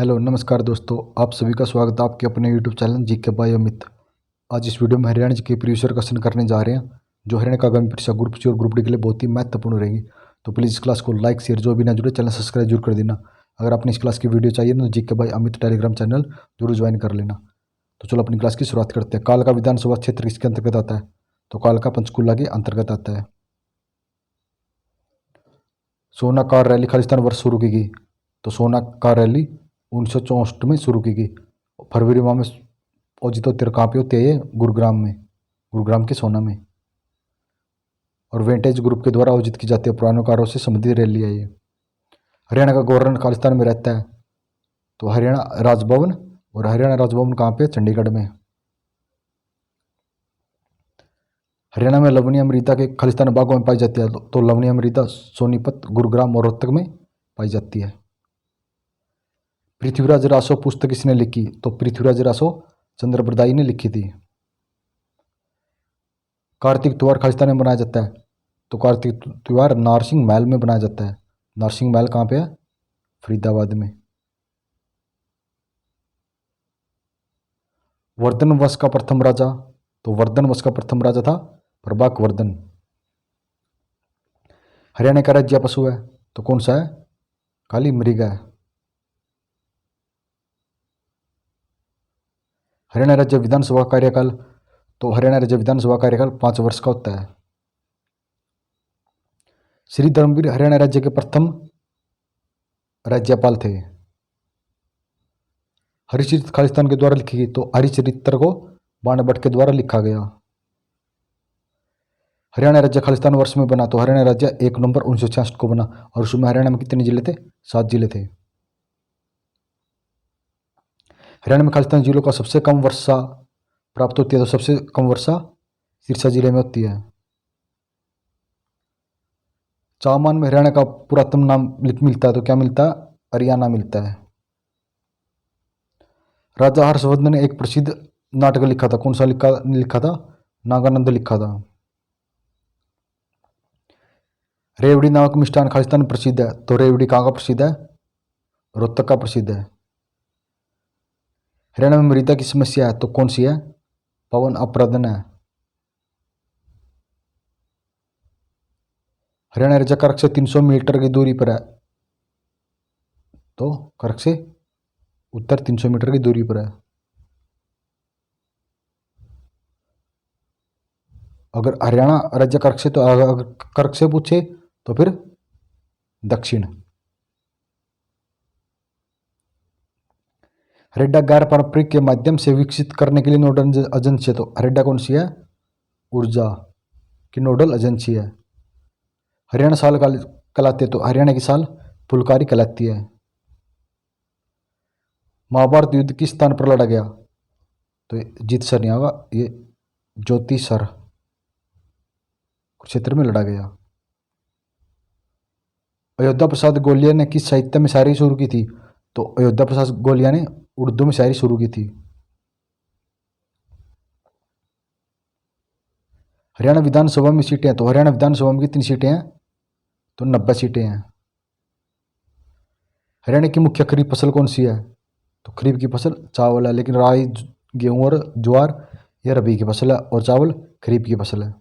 Hello नमस्कार दोस्तों, आप सभी का स्वागत है आपके अपने YouTube channel GK by Amit. आज इस वीडियो में हरियाणा जी के प्रीवियस ईयर क्वेश्चन करने जा रहे हैं, जो हरियाणा का आगामी परीक्षा ग्रुप सी और ग्रुप डी के लिए बहुत ही महत्वपूर्ण रहेगी। तो प्लीज़ इस क्लास को लाइक शेयर, जो भी ना जुड़े चैनल सब्सक्राइब जरूर कर देना। अगर आपने इस क्लास की वीडियो चाहिए ना तो GK by Amit Telegram channel जरूर ज्वाइन कर लेना। तो चलो अपनी क्लास की शुरुआत करते हैं। काल का विधानसभा क्षेत्र किसके अंतर्गत आता है? तो काल का पंचकुला के अंतर्गत आता है। सोना कार रैली खालिस्तान वर्ष शुरू की गई? तो सोना कार रैली 1964 में शुरू की गई। फरवरी माह में आयोजित होती है। कहाँ पे होती है ये? गुरुग्राम में, गुरुग्राम के सोना में। और वेंटेज ग्रुप के द्वारा आयोजित की जाती है। पुराने कारों से संबंधित रैली है ये। हरियाणा का गवर्नर खालिस्तान में रहता है? तो हरियाणा राजभवन। और हरियाणा राजभवन कहाँ पे? चंडीगढ़ में। हरियाणा में लवणीय मृदा के खालिस्तान बागों में पाई जाती है? तो लवणीय मृदा सोनीपत, गुरुग्राम और रोहतक में पाई जाती है। पृथ्वीराज रासो पुस्तक किसने लिखी? तो पृथ्वीराज रासो चंद्र बरदाई ने लिखी थी। कार्तिक त्योहार खालिस्तान में मनाया जाता है? तो कार्तिक त्योहार नारसिंह महल में बनाया जाता है। नारसिंह महल कहाँ पे है? फरीदाबाद में। वर्धन वंश का प्रथम राजा? तो वर्धन वंश का प्रथम राजा था प्रभाक वर्धन। हरियाणा का राज्य पशु है? तो कौन सा है? काली मृग है। हरियाणा राज्य विधानसभा कार्यकाल? तो हरियाणा राज्य विधानसभा कार्यकाल 5 वर्ष का होता है। श्री धर्मवीर हरियाणा राज्य के प्रथम राज्यपाल थे। हरिचरित्र खालिस्तान के द्वारा लिखी गई? तो हरिचरित्र को बाणभट्ट के द्वारा लिखा गया। हरियाणा राज्य खालिस्तान वर्ष में बना? तो हरियाणा राज्य 1 नवंबर 1966 को बना। और उसमें हरियाणा में कितने जिले थे? 7 जिले थे। हरियाणा में खालिस्तान जिलों का सबसे कम वर्षा प्राप्त होती है? तो सबसे कम वर्षा सिरसा जिले में होती है। चामान में हरियाणा का पुरातन नाम मिलता है? तो क्या मिलता है? हरियाणा मिलता है। राजा हर्षवर्धन ने एक प्रसिद्ध नाटक लिखा था? कौन सा लिखा था? नागानंद लिखा था। रेवड़ी नामक मिष्ठान खालिस्तान में प्रसिद्ध है? तो रेवड़ी कहाँ का प्रसिद्ध है? रोहतक का प्रसिद्ध है। हरियाणा में मृदा की समस्या है? तो कौन सी है? पवन अपरदन है। हरियाणा राज्य कर्क से 300 मीटर की दूरी पर है? तो कर्क से उत्तर 300 मीटर की दूरी पर है। अगर हरियाणा राज्य कर्क से, तो अगर कर्क से पूछे तो फिर दक्षिण। हरेडा गैर पारंपरिक के माध्यम से विकसित करने के लिए नोडल एजेंसी है? तो हरेडा कौन सी है? ऊर्जा की नोडल एजेंसी है। हरियाणा साल कहलाती है? तो हरियाणा की साल फुलकारी कहलाती है। महाभारत युद्ध किस स्थान पर लड़ा गया? तो जीतसर नहीं होगा, ये ज्योतिसर क्षेत्र में लड़ा गया। अयोध्या प्रसाद गोलिया ने किस साहित्य में शायरी शुरू की थी? तो अयोध्या प्रसाद गोलिया ने उर्दू में शायरी शुरू की थी। हरियाणा विधानसभा में सीटें हैं? तो हरियाणा विधानसभा में कितनी सीटें हैं? तो 90 सीटें हैं। हरियाणा की मुख्य खरीफ फसल कौन सी है? तो खरीफ की फसल चावल है, लेकिन राई, गेहूं और ज्वार यह रबी की फसल है और चावल खरीफ की फसल है।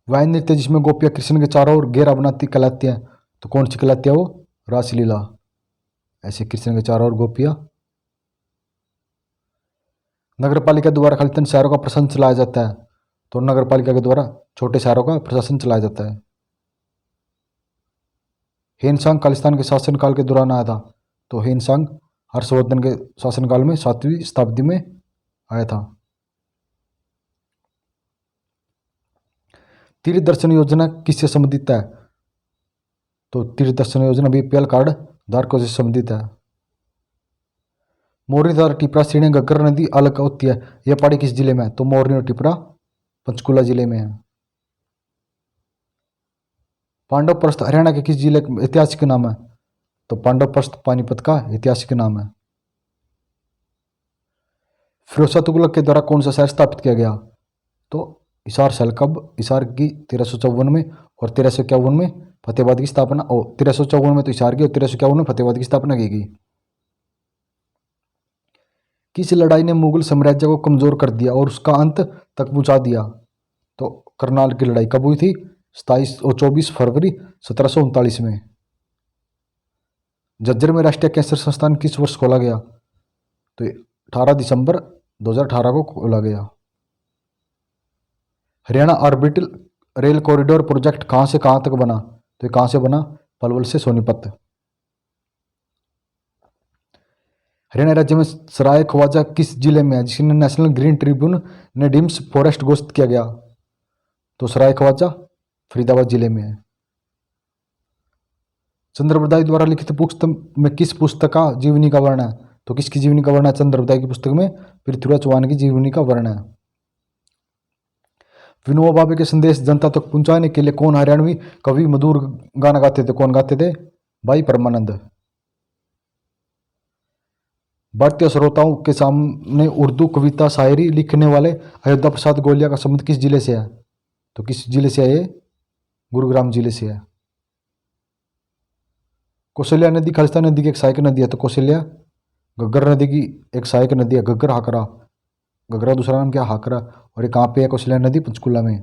वह नृत्य जिसमें गोपियां कृष्ण के चारों ओर घेरा बनाती कहलाती हैं? तो कौन सी कहलाती है वो? रासलीला। ऐसे कृष्ण के चारों ओर गोपियां। नगर पालिका द्वारा खालिस्तान शहरों का प्रशासन चलाया जाता है? तो नगर पालिका के द्वारा छोटे शहरों का प्रशासन चलाया जाता है। हेनसांग खालिस्तान के शासनकाल के दौरान आया था? तो हेनसांग हर्षवर्धन के शासनकाल में 7वीं शताब्दी में आया था। तीर्थ दर्शन योजना किससे संबंधित है? तो तीर्थ दर्शन योजना बीपीएल कार्ड धारकों से संबंधित है। मोरनी तथा टिपरा श्रेणी घग्गर नदी अलग होती है, यह पहाड़ी किस जिले में है? तो मोरनी और टिपरा पंचकुला जिले में है। पांडव प्रस्थ हरियाणा के किस जिले का ऐतिहासिक नाम है? तो पांडव प्रस्थ पानीपत का ऐतिहासिक नाम है। फिरोज शाह तुगलक के द्वारा कौन सा शहर स्थापित किया गया? तो हिसार शैल कब? हिसार की 1354 में और 1351 में फतेहाबाद की स्थापना, और 1354 में तो हिसार की और 1351 में फतेहाबाद की स्थापना की गई। किस लड़ाई ने मुगल साम्राज्य को कमजोर कर दिया और उसका अंत तक पहुंचा दिया? तो करनाल की लड़ाई कब हुई थी? 24 फरवरी 1739 में। झज्जर में राष्ट्रीय कैंसर संस्थान किस वर्ष खोला गया? तो 18 दिसंबर 2018 को खोला गया। Haryana orbital rail corridor project कहां से कहां तक बना? तो ये कहां से बना? पलवल से सोनीपत। हरियाणा राज्य में सराय ख्वाजा किस जिले में है जिसने नेशनल ग्रीन ट्रिब्यून ने डिम्स फॉरेस्ट घोषित किया गया? तो सराय ख्वाजा फरीदाबाद जिले में है। चंद्रबरदाई द्वारा लिखित पुस्तक में किस पुस्तक का जीवनी का वर्णन है? तो किसकी जीवनी का वर्णन है चंद्रबरदाई की पुस्तक में? पृथ्वीराज चौहान की जीवनी का वर्णन है। विनोबा भावे के संदेश जनता तक पहुंचाने के लिए कौन हरियाणवी कवि मधुर गाना गाते थे? कौन गाते थे? भाई परमानंद। भारतीय श्रोताओं के सामने उर्दू कविता शायरी लिखने वाले अयोध्या प्रसाद गोलिया का संबंध किस जिले से है? तो किस जिले से है ये? गुरुग्राम जिले से है। कौशल्या नदी खालिस्तान नदी की एक सहायक नदी है, तो कौशल्या। घग्गर नदी की एक सहायक नदी है घग्गर हाकरा, घग्गरा दूसरा नाम क्या? हाकरा। और ये कहाँ पे है कौशल्या नदी? पंचकुला में।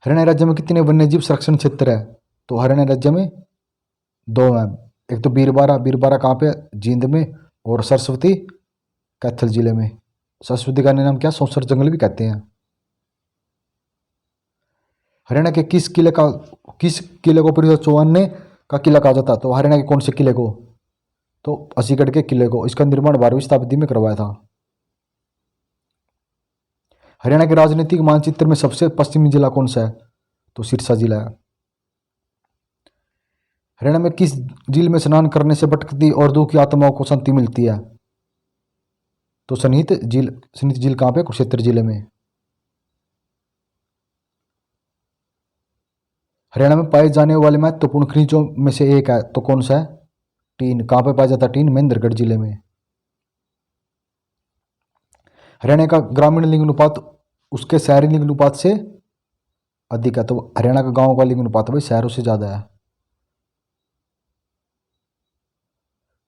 हरियाणा राज्य में कितने वन्यजीव संरक्षण क्षेत्र है? तो हरियाणा राज्य में 2 है। एक तो बीरबारा, बीरबारा कहाँ पे? जींद में। और सरस्वती कैथल जिले में। सरस्वती का नाम क्या? सौंसर जंगल भी कहते हैं। हरियाणा के किस किले को पृथ्वीराज चौहान ने का किला कहा जाता? तो हरियाणा के कौन से किले को? तो असीगढ़ के किले को। इसका निर्माण 12वीं शताब्दी में करवाया था। हरियाणा के राजनीतिक मानचित्र में सबसे पश्चिमी जिला कौन सा है? तो सिरसा जिला है। हरियाणा में किस झील में स्नान करने से भटकती और दुखी आत्माओं को शांति मिलती है? तो सन्निहित झील। सन्निहित झील कहाँ पे? कुरुक्षेत्र जिले में। हरियाणा में पाए जाने वाले महत्वपूर्ण खनिजों में से एक है, तो कौन सा है? टीन। कहाँ पे पाया जाता है टीन? महेंद्रगढ़ जिले में। हरियाणा का ग्रामीण लिंग अनुपात उसके शहरी लिंग अनुपात से अधिक है, तो हरियाणा का गांव का लिंग अनुपात भाई शहरों से ज्यादा है।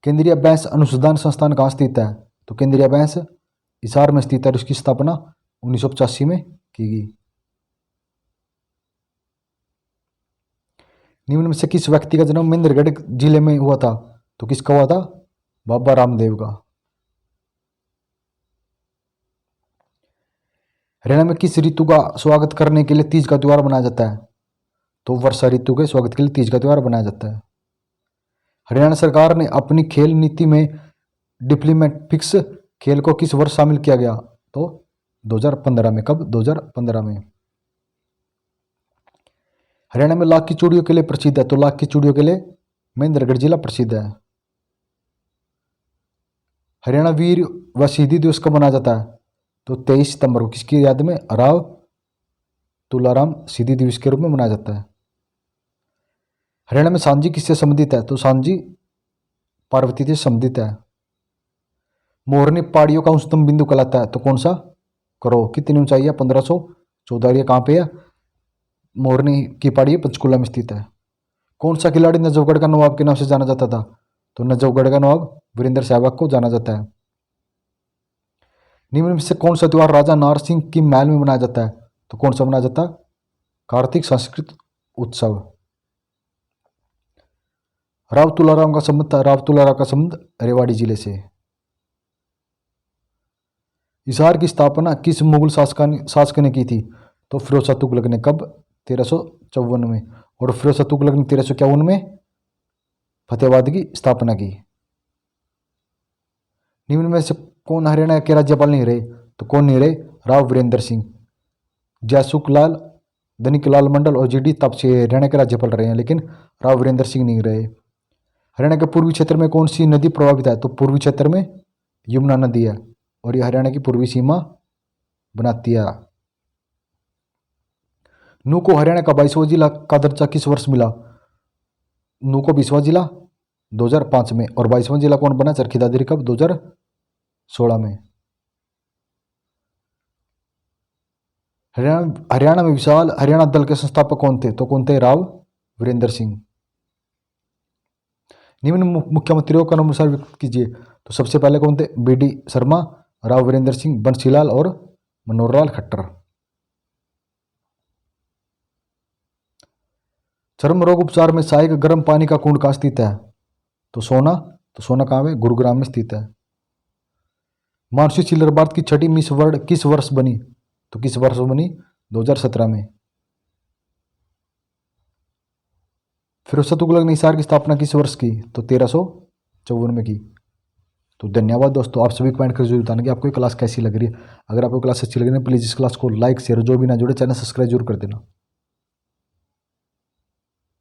केंद्रीय बैंस अनुसंधान संस्थान कहाँ स्थित है? तो केंद्रीय बैंस हिसार में स्थित है और इसकी स्थापना 1985 में की गई। निम्न में से किस व्यक्ति का जन्म महेंद्रगढ़ जिले में हुआ था? तो किसका हुआ था? बाबा रामदेव का। हरियाणा में किस ऋतु का स्वागत करने के लिए तीज का त्योहार मनाया जाता है? तो वर्षा ऋतु के स्वागत के लिए तीज का त्योहार मनाया जाता है। हरियाणा सरकार ने अपनी खेल नीति में डिप्लोमेटिक्स खेल को किस वर्ष शामिल किया गया? तो 2015 में। कब? 2015 में। हरियाणा में लाख की चूड़ियों के लिए प्रसिद्ध है, तो लाख की चूड़ियों के लिए महेंद्रगढ़ जिला प्रसिद्ध है। हरियाणा वीर व शहीदी दिवस कब मनाया जाता है? तो 23 सितंबर को। किसकी याद में? राव तुलाराम शहीदी दिवस के रूप में मनाया जाता है। हरियाणा में सांझी किससे संबंधित है? तो सांझी पार्वती से संबंधित है। मोरनी पहाड़ियों का उच्चतम बिंदु कहलाता है, तो कौन सा? करो। कितनी ऊंचाई है? 1514। ये कहाँ पे है? मोरनी की पहाड़ी पंचकुला में स्थित है। कौन सा खिलाड़ी नजफगढ़ का नवाब के नाम से जाना जाता था? तो नजफगढ़ का नवाब वीरेंद्र सहवाग को जाना जाता है। निम्न में से कौन सा त्योहार राजा नार सिंह की महल में मनाया जाता है? तो कौन सा मनाया जाता है? कार्तिक संस्कृत उत्सव। राव तुलाराम का संबंध था। राव तुलाराम का संबंध रेवाड़ी जिले से। हिसार की स्थापना किस मुगल शासक ने की थी? तो फिरोज शाह तुगलक ने। कब? 1354 में। और फिरोज शाह तुगलक ने 1351 में फतेहाबाद की स्थापना की। निम्न में से कौन हरियाणा के राज्यपाल नहीं रहे? तो कौन नहीं रहे? राव वीरेंद्र सिंह। जयसुख लाल, धनिकलाल मंडल और जीडी तापसे हरियाणा के राज्यपाल रहे हैं, लेकिन राव वीरेंद्र सिंह नहीं रहे। हरियाणा के पूर्वी क्षेत्र में कौन सी नदी प्रभावित है? तो पूर्वी क्षेत्र में यमुना नदी है और ये हरियाणा की पूर्वी सीमा बनाती है। नू को हरियाणा का 22वां जिला का दर्जा किस वर्ष मिला? नू को 20वां जिला 2005 में। और 22वां जिला कौन बना? चरखी दादरी। कब? 2016 में। हरियाणा में विशाल हरियाणा दल के संस्थापक कौन थे? तो कौन थे? राव वीरेंद्र सिंह। निम्न मुख्यमंत्रियों का नाम अनुसार व्यक्त कीजिए। तो सबसे पहले कौन थे? बी.डी. शर्मा, राव वीरेंद्र सिंह, बंसीलाल और मनोहरलाल खट्टर। चर्म रोग उपचार में सहायक गर्म पानी का कुंड कहाँ स्थित है? तो सोना। तो सोना कहाँ है? गुरुग्राम में स्थित है। मानुषी चिल्लर भारत की छठी मिस वर्ल्ड किस वर्ष बनी? तो किस वर्ष बनी? 2017 में। फिरोज तुगलक ने हिसार की स्थापना किस वर्ष की? तो 1354 में की। तो धन्यवाद दोस्तों, आप सभी कमेंट कर जरूर बताना कि आपको ये क्लास कैसी लग रही है। अगर आपको क्लास अच्छी लग रही है प्लीज़ इस क्लास को लाइक शेयर, जो भी ना जुड़े चैनल सब्सक्राइब जरूर कर देना।